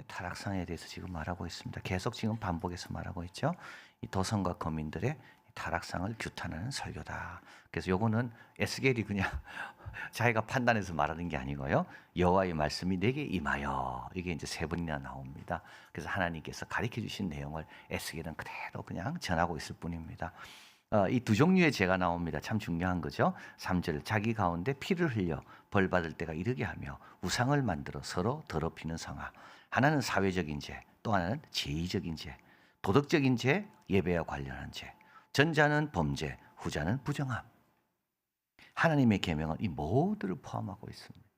하나님의 타락상에 대해서 지금 말하고 있습니다. 계속 지금 반복해서 말하고 있죠. 이 도성과 거민들의 타락상을 규탄하는 설교다. 그래서 요거는 에스겔이 그냥 자기가 판단해서 말하는 게 아니고요. 여호와의 말씀이 내게 임하여, 이게 이제 세 번이나 나옵니다. 그래서 하나님께서 가르쳐 주신 내용을 에스겔은 그대로 그냥 전하고 있을 뿐입니다. 이 두 종류의 죄가 나옵니다. 참 중요한 거죠. 3절, 자기 가운데 피를 흘려 벌 받을 때가 이르게 하며 우상을 만들어 서로 더럽히는 성하. 하나는 사회적인 죄, 또 하나는 제의적인 죄, 도덕적인 죄, 예배와 관련한 죄. 전자는 범죄, 후자는 부정함. 하나님의 계명은 이 모두를 포함하고 있습니다.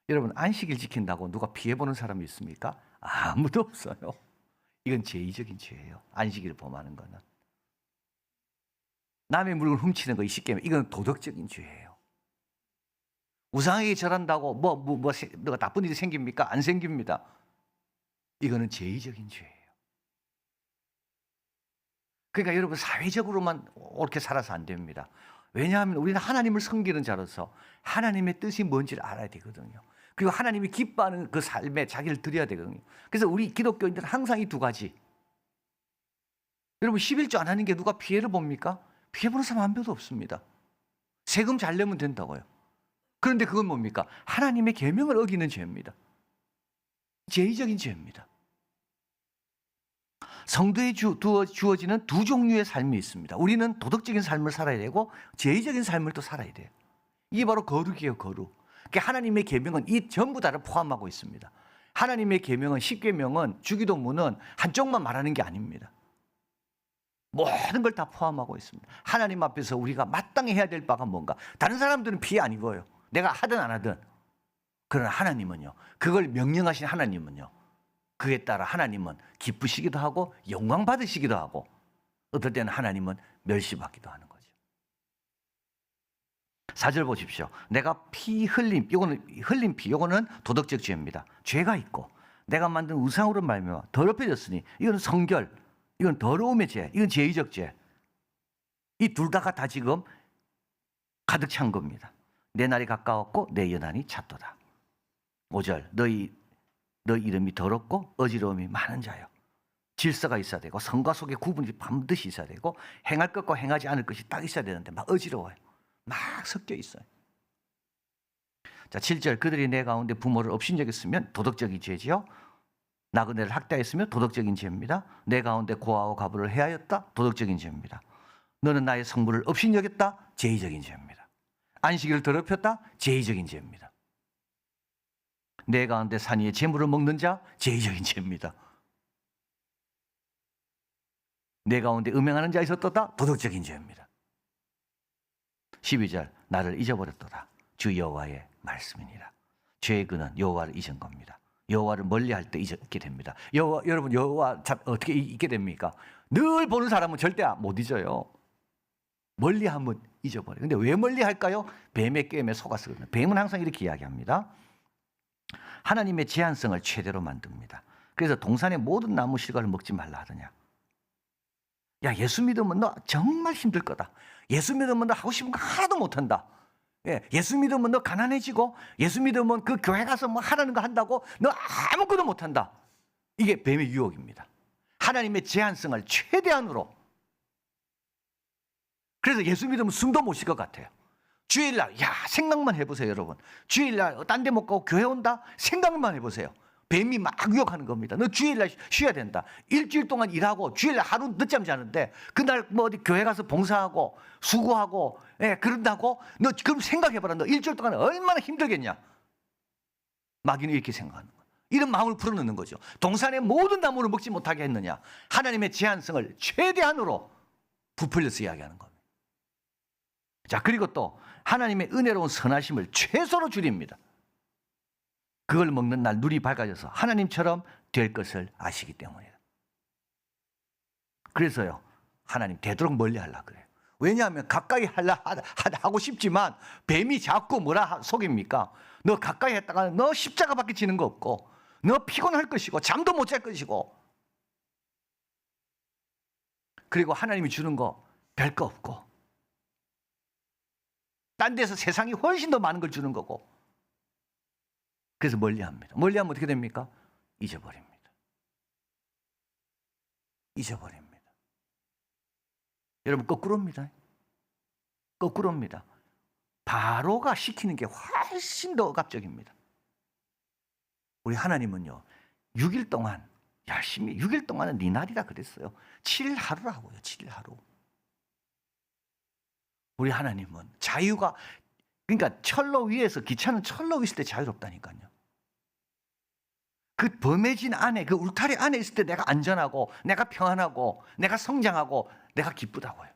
여러분, 안식일 지킨다고 누가 피해보는 사람이 있습니까? 아무도 없어요. 이건 제의적인 죄예요. 안식일을 범하는 거는. 남의 물건 훔치는 거, 이 십계명, 이건 도덕적인 죄예요. 우상에게 절한다고 너가 나쁜 일이 생깁니까? 안 생깁니다. 이거는 제의적인 죄예요. 그러니까 여러분, 사회적으로만 옳게 살아서 안 됩니다. 왜냐하면 우리는 하나님을 섬기는 자로서 하나님의 뜻이 뭔지를 알아야 되거든요. 그리고 하나님이 기뻐하는 그 삶에 자기를 드려야 되거든요. 그래서 우리 기독교인들은 항상 이 두 가지. 여러분, 11조 안 하는 게 누가 피해를 봅니까? 피해보는 사람 한 명도 없습니다. 세금 잘 내면 된다고요. 그런데 그건 뭡니까? 하나님의 계명을 어기는 죄입니다. 제의적인 죄입니다. 성도에 주어지는 두 종류의 삶이 있습니다. 우리는 도덕적인 삶을 살아야 되고 제의적인 삶을 또 살아야 돼요. 이게 바로 거룩이에요, 거룩. 그러니까 하나님의 계명은 이 전부 다를 포함하고 있습니다. 하나님의 계명은, 십계명은, 주기도문은 한쪽만 말하는 게 아닙니다. 모든 걸 다 포함하고 있습니다. 하나님 앞에서 우리가 마땅히 해야 될 바가 뭔가. 다른 사람들은 피해 안 입어요. 내가 하든 안 하든. 그러나 하나님은요, 그걸 명령하신 하나님은요, 그에 따라 하나님은 기쁘시기도 하고 영광 받으시기도 하고, 어떨 때는 하나님은 멸시받기도 하는 거죠. 4절 보십시오. 내가 피 흘림, 이거는 흘림 피, 이거는 도덕적 죄입니다. 죄가 있고 내가 만든 우상으로 말미암아 더럽혀졌으니, 이건 성결, 이건 더러움의 죄, 이건 제의적 죄. 이 둘 다가 다 지금 가득 찬 겁니다. 내 날이 가까웠고 내 연한이 찼도다. 5절, 너 이름이 더럽고 어지러움이 많은 자요. 질서가 있어야 되고 성과 속에 구분이 반드시 있어야 되고 행할 것과 행하지 않을 것이 딱 있어야 되는데 막 어지러워요. 막 섞여 있어요. 자, 7절, 그들이 내 가운데 부모를 업신여겼으면 도덕적인 죄지요. 나그네를 학대했으며 도덕적인 죄입니다. 내 가운데 고아와 과부를 해하였다. 도덕적인 죄입니다. 너는 나의 성부를 업신여겼다. 제의적인 죄입니다. 안식일을 더럽혔다. 제의적인 죄입니다. 내 가운데 산 위에 재물을 먹는 자, 제의적인 죄입니다. 내 가운데 음행하는 자 있었도다. 도덕적인 죄입니다. 12절, 나를 잊어버렸도다. 주 여호와의 말씀이니라. 죄의 근원 여호와를 잊은 겁니다. 여호와를 멀리할 때 잊게 됩니다. 여러분, 여호와 어떻게 잊게 됩니까? 늘 보는 사람은 절대 못 잊어요. 멀리하면 잊어버려요. 근데 왜 멀리할까요? 뱀의 게임에 속았거든요. 뱀은 항상 이렇게 이야기합니다. 하나님의 제한성을 최대로 만듭니다. 그래서 동산의 모든 나무 실과를 먹지 말라 하더냐. 야, 예수 믿으면 너 정말 힘들 거다. 예수 믿으면 너 하고 싶은 거 하나도 못한다. 예수 믿으면 너 가난해지고, 예수 믿으면 그 교회 가서 뭐 하라는 거 한다고 너 아무것도 못한다. 이게 뱀의 유혹입니다. 하나님의 제한성을 최대한으로. 그래서 예수 믿으면 숨도 못 쉴 것 같아요. 주일날, 생각만 해보세요, 여러분. 주일날 딴 데 못 가고 교회 온다? 생각만 해보세요. 뱀이 막 유혹하는 겁니다. 너 주일날 쉬어야 된다. 일주일 동안 일하고 주일날 하루 늦잠 자는데 그날 뭐 어디 교회 가서 봉사하고 수고하고 그런다고? 너 그럼 생각해봐라. 너 일주일 동안 얼마나 힘들겠냐. 마귀는 이렇게 생각하는 거야. 이런 마음을 풀어넣는 거죠. 동산의 모든 나무를 먹지 못하게 했느냐. 하나님의 제한성을 최대한으로 부풀려서 이야기하는 겁니다. 자, 그리고 또 하나님의 은혜로운 선하심을 최소로 줄입니다. 그걸 먹는 날 눈이 밝아져서 하나님처럼 될 것을 아시기 때문이다. 그래서요, 하나님 되도록 멀리 하려고 그래요. 왜냐하면 가까이 하고 싶지만 뱀이 자꾸 뭐라 속입니까? 너 가까이 했다가 너 십자가밖에 지는 거 없고, 너 피곤할 것이고 잠도 못 잘 것이고, 그리고 하나님이 주는 거 별 거 없고, 딴 데서 세상이 훨씬 더 많은 걸 주는 거고. 그래서 멀리합니다. 멀리하면 어떻게 됩니까? 잊어버립니다. 잊어버립니다. 여러분 거꾸로입니다. 거꾸로입니다. 바로가 시키는 게 훨씬 더 억압적입니다. 우리 하나님은요 6일 동안 열심히 6일 동안은 네 날이라 그랬어요. 7일 하루라고요. 7일 하루. 우리 하나님은 자유가 그러니까 철로 위에서 기차는 철로 있을 때 자유롭다니까요. 그 범해진 안에 그 울타리 안에 있을 때 내가 안전하고 내가 평안하고 내가 성장하고 내가 기쁘다고요.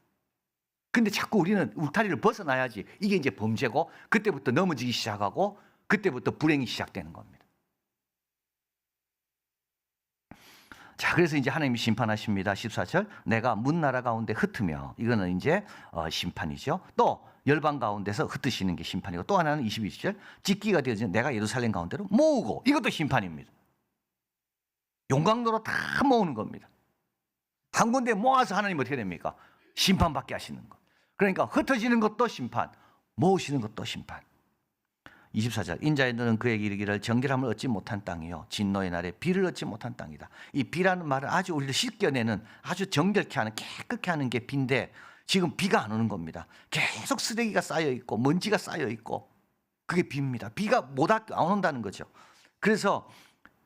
근데 자꾸 우리는 울타리를 벗어나야지 이게 이제 범죄고 그때부터 넘어지기 시작하고 그때부터 불행이 시작되는 겁니다. 자, 그래서 이제 하나님이 심판하십니다. 14절. 내가 문나라 가운데 흩으며 이거는 이제 심판이죠. 또 열방 가운데서 흩으시는 게 심판이고 또 하나는 22절. 짓기가 되어진 내가 예루살렘 가운데로 모으고 이것도 심판입니다. 용광로로 다 모으는 겁니다. 한 군데 모아서 하나님 어떻게 됩니까? 심판받게 하시는 것. 그러니까 흩어지는 것도 심판, 모으시는 것도 심판. 24절. 인자의 너는 그에게 이르기를 정결함을 얻지 못한 땅이요 진노의 날에 비를 얻지 못한 땅이다. 이 비라는 말은 아주 우리를 씻겨내는 아주 정결케 하는 깨끗게 하는 게 비인데 지금 비가 안 오는 겁니다. 계속 쓰레기가 쌓여 있고 먼지가 쌓여 있고 그게 비입니다. 비가 안 온다는 거죠. 그래서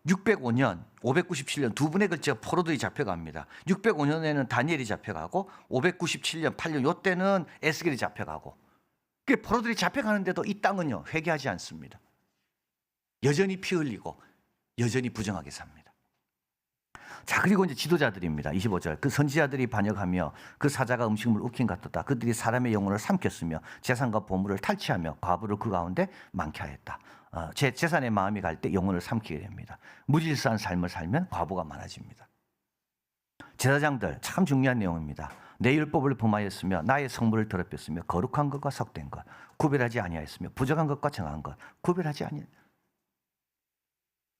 605년, 597년 두 분에 걸쳐 포로들이 잡혀갑니다. 605년에는 다니엘이 잡혀가고 597년, 8년 요때는 에스겔이 잡혀가고 포로들이 잡혀가는데도 이 땅은요 회개하지 않습니다. 여전히 피 흘리고 여전히 부정하게 삽니다. 자, 그리고 이제 지도자들입니다. 25절. 그 선지자들이 반역하며 그 사자가 음식물 웃긴 같았다. 그들이 사람의 영혼을 삼켰으며 재산과 보물을 탈취하며 과부를 그 가운데 많게 하였다. 제 재산의 마음이 갈 때 영혼을 삼키게 됩니다. 무질서한 삶을 살면 과부가 많아집니다. 제사장들 참 중요한 내용입니다. 내 율법을 범하였으며 나의 성물을 더럽혔으며 거룩한 것과 섞된 것 구별하지 아니하였으며 부정한 것과 정한 것 구별하지 아니.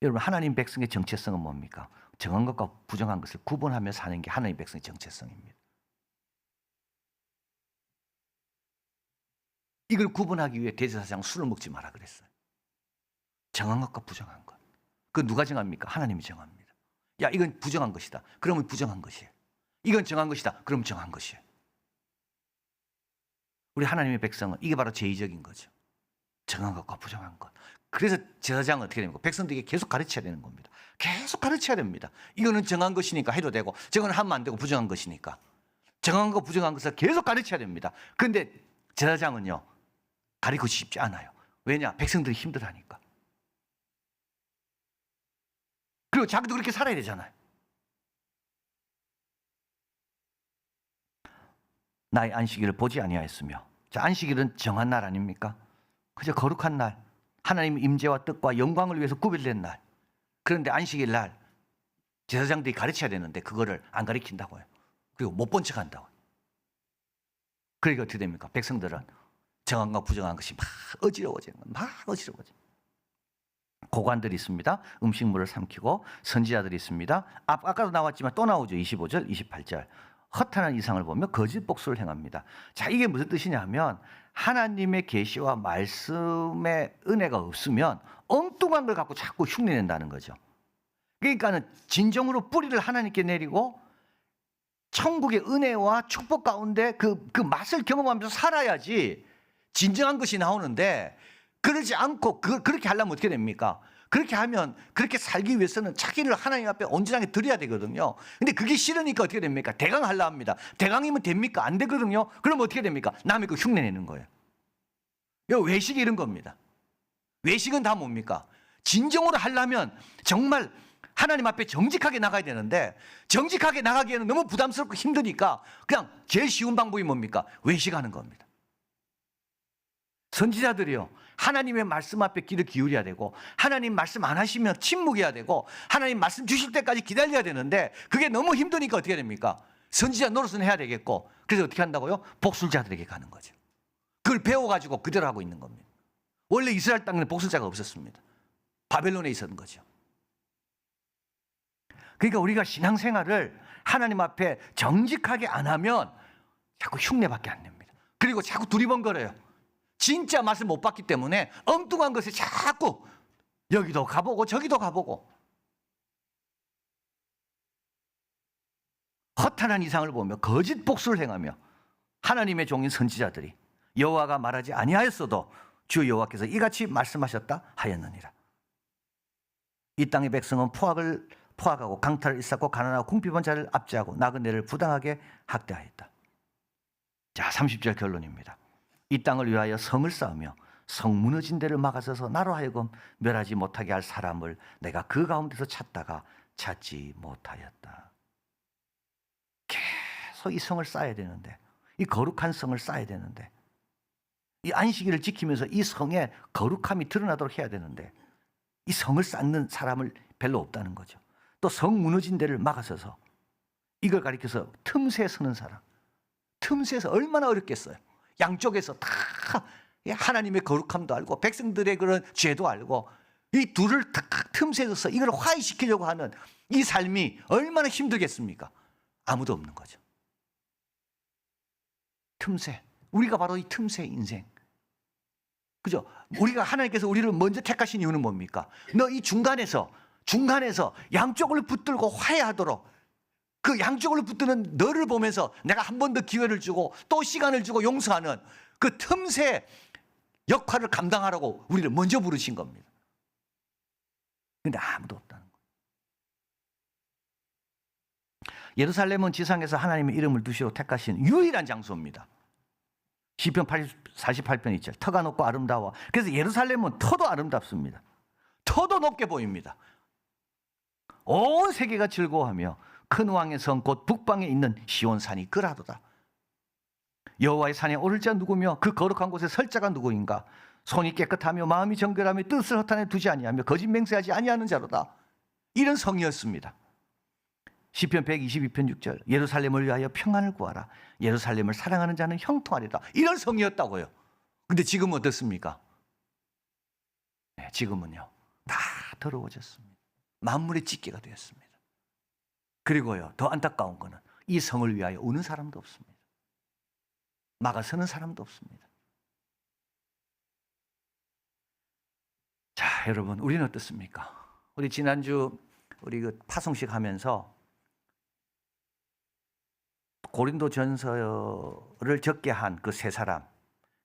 여러분 하나님 백성의 정체성은 뭡니까? 정한 것과 부정한 것을 구분하며 사는 게 하나님 백성의 정체성입니다. 이걸 구분하기 위해 대제사장 술을 먹지 마라 그랬어요. 정한 것과 부정한 것. 그건 누가 정합니까? 하나님이 정합니다. 야, 이건 부정한 것이다. 그러면 부정한 것이에요. 이건 정한 것이다. 그럼 정한 것이에요. 우리 하나님의 백성은 이게 바로 제의적인 거죠. 정한 것과 부정한 것. 그래서 제사장은 어떻게 됩니까? 백성들에게 계속 가르쳐야 되는 겁니다. 계속 가르쳐야 됩니다. 이거는 정한 것이니까 해도 되고 저거는 하면 안 되고 부정한 것이니까. 정한 것 부정한 것을 계속 가르쳐야 됩니다. 그런데 제사장은요. 가르치고 싶지 않아요. 왜냐? 백성들이 힘들하니까. 그리고 자기도 그렇게 살아야 되잖아요. 나의 안식일을 보지 아니하였으며. 자, 안식일은 정한 날 아닙니까? 그저 거룩한 날. 하나님의 임재와 뜻과 영광을 위해서 구별된 날. 그런데 안식일 날 제사장들이 가르쳐야 되는데 그거를 안 가르친다고요. 그리고 못 본 척한다고요. 그러니까 어떻게 됩니까? 백성들은 정한 것 부정한 것이 막 어지러워지는 거예요. 막 어지러워져요. 고관들이 있습니다. 음식물을 삼키고 선지자들이 있습니다. 아까도 나왔지만 또 나오죠. 25절, 28절. 허탄한 이상을 보며 거짓 복수를 행합니다. 자, 이게 무슨 뜻이냐 하면 하나님의 계시와 말씀의 은혜가 없으면 엉뚱한 걸 갖고 자꾸 흉내낸다는 거죠. 그러니까는 진정으로 뿌리를 하나님께 내리고 천국의 은혜와 축복 가운데 그 맛을 경험하면서 살아야지 진정한 것이 나오는데 그러지 않고 그렇게 하려면 어떻게 됩니까? 그렇게 하면 그렇게 살기 위해서는 자기를 하나님 앞에 온전하게 드려야 되거든요. 근데 그게 싫으니까 어떻게 됩니까? 대강하려 합니다. 대강이면 됩니까? 안 되거든요. 그럼 어떻게 됩니까? 남의 거 흉내내는 거예요. 이거 외식이 이런 겁니다. 외식은 다 뭡니까? 진정으로 하려면 정말 하나님 앞에 정직하게 나가야 되는데 정직하게 나가기에는 너무 부담스럽고 힘드니까 그냥 제일 쉬운 방법이 뭡니까? 외식하는 겁니다. 선지자들이요. 하나님의 말씀 앞에 귀를 기울여야 되고 하나님 말씀 안 하시면 침묵해야 되고 하나님 말씀 주실 때까지 기다려야 되는데 그게 너무 힘드니까 어떻게 됩니까? 선지자 노릇은 해야 되겠고 그래서 어떻게 한다고요? 복술자들에게 가는 거죠. 그걸 배워가지고 그대로 하고 있는 겁니다. 원래 이스라엘 땅에는 복술자가 없었습니다. 바벨론에 있었던 거죠. 그러니까 우리가 신앙생활을 하나님 앞에 정직하게 안 하면 자꾸 흉내밖에 안 냅니다. 그리고 자꾸 두리번거려요. 진짜 맛을 못 봤기 때문에 엉뚱한 것에 자꾸 여기도 가보고 저기도 가보고 허탄한 이상을 보며 거짓 복수를 행하며 하나님의 종인 선지자들이 여호와가 말하지 아니하였어도 주 여호와께서 이같이 말씀하셨다 하였느니라. 이 땅의 백성은 포악하고 강탈을 일삼고 가난하고 궁핍한 자를 압제하고 나그네를 부당하게 학대하였다. 자, 30절 결론입니다. 이 땅을 위하여 성을 쌓으며 성 무너진 데를 막아서서 나로 하여금 멸하지 못하게 할 사람을 내가 그 가운데서 찾다가 찾지 못하였다. 계속 이 성을 쌓아야 되는데, 이 거룩한 성을 쌓아야 되는데, 이 안식일을 지키면서 이 성의 거룩함이 드러나도록 해야 되는데, 이 성을 쌓는 사람을 별로 없다는 거죠. 또 성 무너진 데를 막아서서 이걸 가리켜서 틈새에 서는 사람. 틈새에서 얼마나 어렵겠어요. 양쪽에서 다 하나님의 거룩함도 알고 백성들의 그런 죄도 알고 이 둘을 다 틈새에서 이걸 화해시키려고 하는 이 삶이 얼마나 힘들겠습니까? 아무도 없는 거죠. 틈새. 우리가 바로 이 틈새 인생. 그죠? 우리가 하나님께서 우리를 먼저 택하신 이유는 뭡니까? 너 이 중간에서 양쪽을 붙들고 화해하도록, 그 양쪽을 붙드는 너를 보면서 내가 한 번 더 기회를 주고 또 시간을 주고 용서하는 그 틈새 역할을 감당하라고 우리를 먼저 부르신 겁니다. 근데 아무도 없다는 거예요. 예루살렘은 지상에서 하나님의 이름을 두시로 택하신 유일한 장소입니다. 시편 48편 2절, 터가 높고 아름다워. 그래서 예루살렘은 터도 아름답습니다. 터도 높게 보입니다. 온 세계가 즐거워하며 큰 왕의 성 곧 북방에 있는 시온산이 그라도다. 여호와의 산에 오를 자 누구며 그 거룩한 곳에 설 자가 누구인가? 손이 깨끗하며 마음이 정결하며 뜻을 허탄에 두지 아니하며 거짓 맹세하지 아니하는 자로다. 이런 성이었습니다. 시편 122편 6절, 예루살렘을 위하여 평안을 구하라. 예루살렘을 사랑하는 자는 형통하리라. 이런 성이었다고요. 근데 지금은 어떻습니까? 네, 지금은요, 다 더러워졌습니다. 만물의 찢기가 되었습니다. 그리고요, 더 안타까운 거는 이 성을 위하여 우는 사람도 없습니다. 막아서는 사람도 없습니다. 자, 여러분, 우리는 어떻습니까? 우리 지난주 우리 그 파송식 하면서 고린도전서를 적게 한 그 세 사람,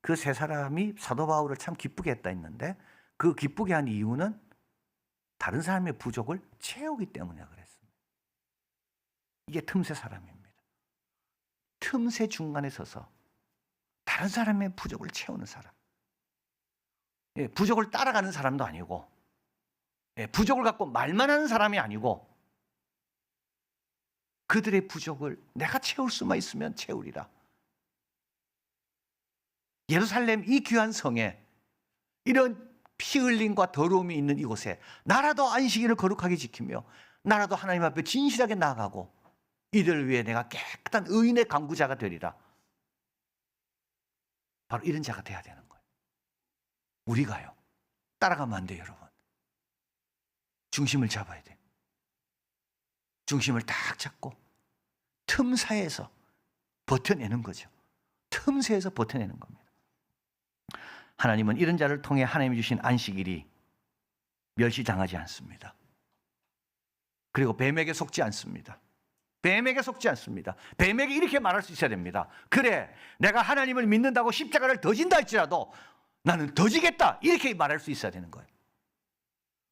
그 세 사람이 사도 바울을 참 기쁘게 했다 했는데, 그 기쁘게 한 이유는 다른 사람의 부족을 채우기 때문에 그랬습니다. 이게 틈새 사람입니다. 틈새 중간에 서서 다른 사람의 부족을 채우는 사람. 예, 부족을 따라가는 사람도 아니고, 예, 부족을 갖고 말만 하는 사람이 아니고, 그들의 부족을 내가 채울 수만 있으면 채우리라. 예루살렘 이 귀한 성에, 이런 피 흘림과 더러움이 있는 이곳에 나라도 안식일을 거룩하게 지키며 나라도 하나님 앞에 진실하게 나아가고 이들을 위해 내가 깨끗한 의인의 강구자가 되리라. 바로 이런 자가 돼야 되는 거예요. 우리가요, 따라가면 안 돼요, 여러분. 중심을 잡아야 돼요. 중심을 딱 잡고 틈 사이에서 버텨내는 거죠. 틈새에서 버텨내는 겁니다. 하나님은 이런 자를 통해 하나님이 주신 안식일이 멸시당하지 않습니다. 그리고 뱀에게 속지 않습니다. 뱀에게 속지 않습니다. 뱀에게 이렇게 말할 수 있어야 됩니다. 그래, 내가 하나님을 믿는다고 십자가를 더 진다 할지라도 나는 더 지겠다, 이렇게 말할 수 있어야 되는 거예요.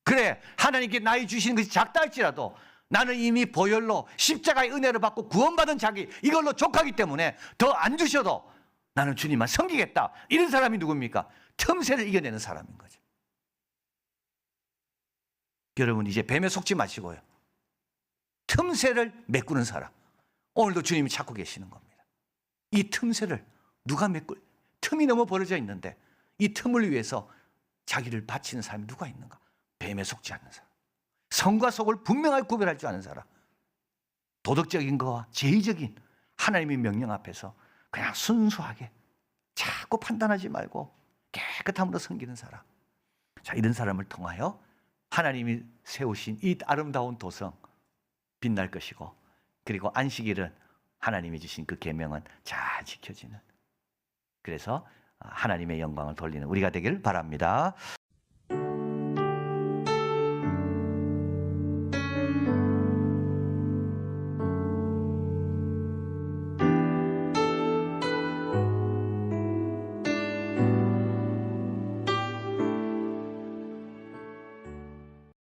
그래, 하나님께 나의 주시는 것이 작다 할지라도 나는 이미 보혈로 십자가의 은혜를 받고 구원받은 자기, 이걸로 족하기 때문에 더 안 주셔도 나는 주님만 섬기겠다. 이런 사람이 누굽니까? 틈새를 이겨내는 사람인 거죠. 여러분, 이제 뱀에 속지 마시고요, 틈새를 메꾸는 사람, 오늘도 주님이 찾고 계시는 겁니다. 이 틈새를 누가 틈이 너무 벌어져 있는데 이 틈을 위해서 자기를 바치는 사람이 누가 있는가? 뱀에 속지 않는 사람, 성과 속을 분명하게 구별할 줄 아는 사람, 도덕적인 거와 제의적인 하나님의 명령 앞에서 그냥 순수하게 자꾸 판단하지 말고 깨끗함으로 섬기는 사람. 자, 이런 사람을 통하여 하나님이 세우신 이 아름다운 도성 빛날 것이고, 그리고 안식일은 하나님이 주신 그 계명은 잘 지켜지는, 그래서 하나님의 영광을 돌리는 우리가 되길 바랍니다.